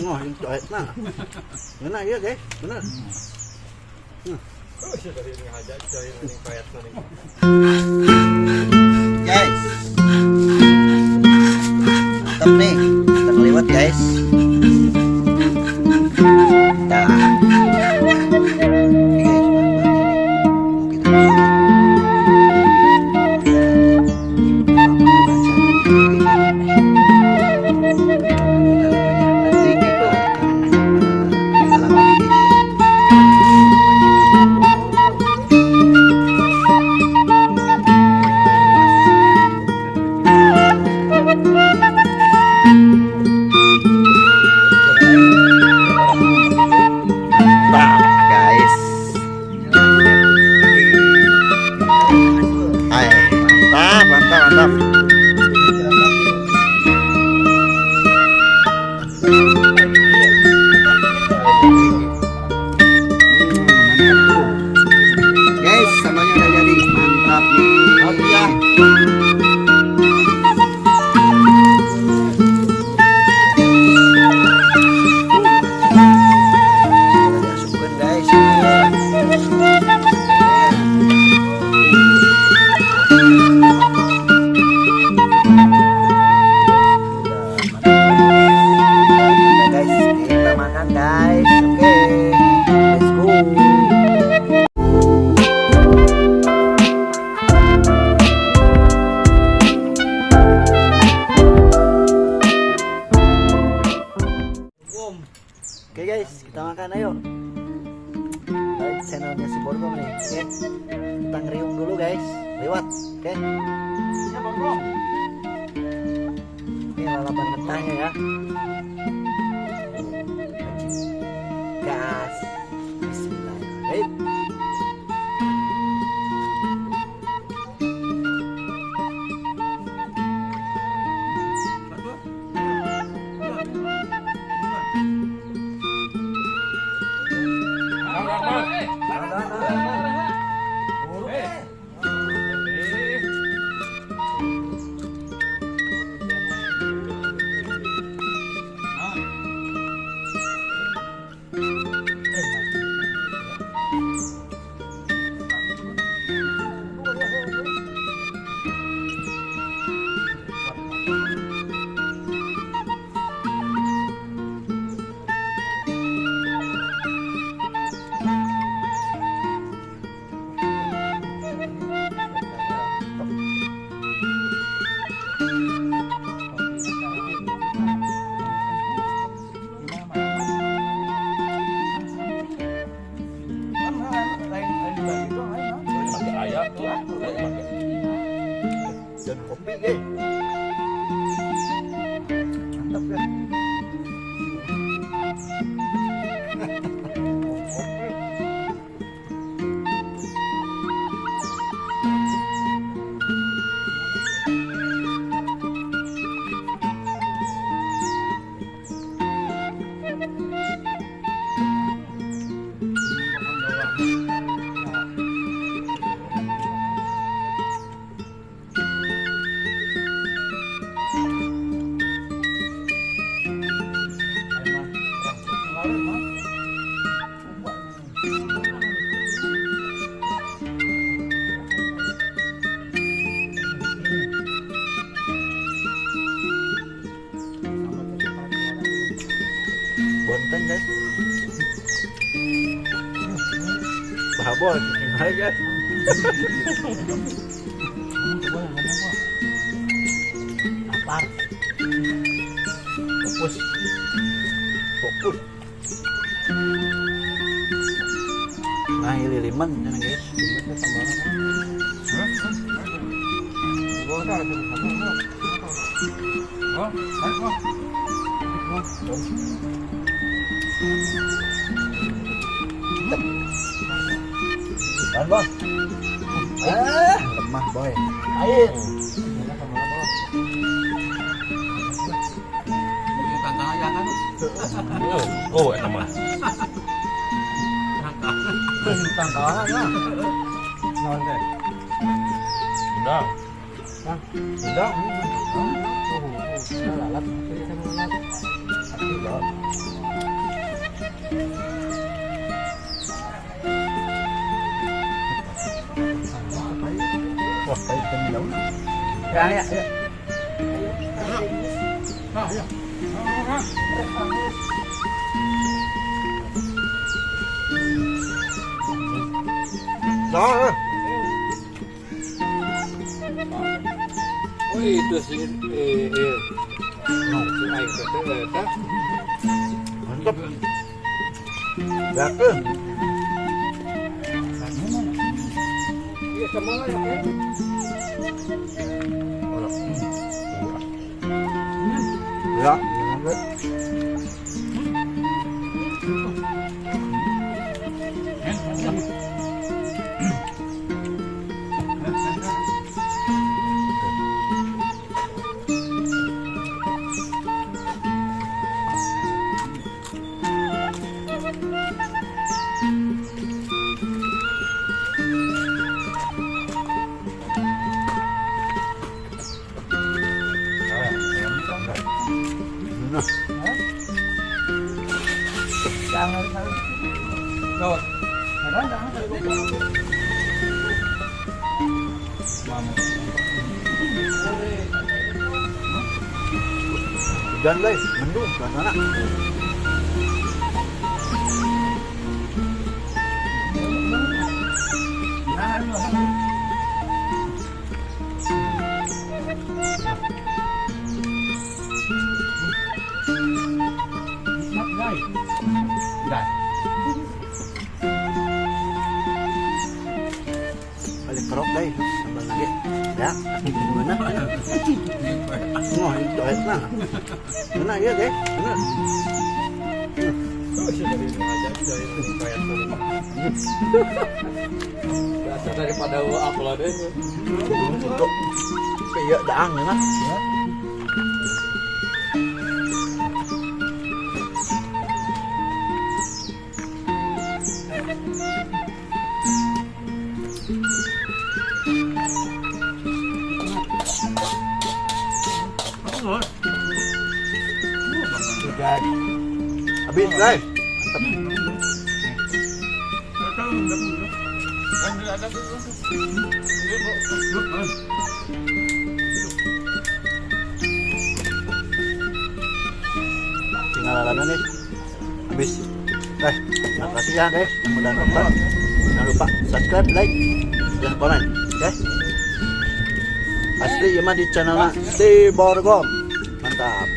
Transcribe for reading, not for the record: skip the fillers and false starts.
Oh, yung coet na. Benar ya, guys. Benar. Guys. Mantap nih. Kita lewat, guys. Dah. Oke guys, kita makan ayo. Like channelnya si Borgom nih. Oke. Kita ngeriung dulu guys. Lewat. Oke. Ya Borgom. Ini lalapan mentahnya ya. Gas. Bismillahirrahmanirrahim. Dan kopi guys. Mantap ya. Bonten guys. Babon gimana guys? Lapar. Fokus. Fokus. Nah, ini liman jangan guys. Ban bos. Lemah boy. Air. Tantang aja kan. Oh, enak mah. Tantang aja. Naon teh? Udang. Udang. Lalat. Wah, kayak jauh. Ya, ya, ya. Đó. Oh itu sih, si air kata, Mantap. Ya ke? iya semua ya kan? Ya. Nah, Jangan Lewat. hujan guys, mendung ke sana. Balik kerok guys, sambal lagi. Ya, gimana? Wah, itu enak. Enak ya guys, enak. Biasa daripada upload itu. Untuk kayak daang ya. Habis guys. Tinggal lana nih. Habis. Terima kasih ya guys yang udah nonton. Jangan lupa subscribe, like, dan komen. Oke. Asli ya mah di channelnya si Borgom. Mantap.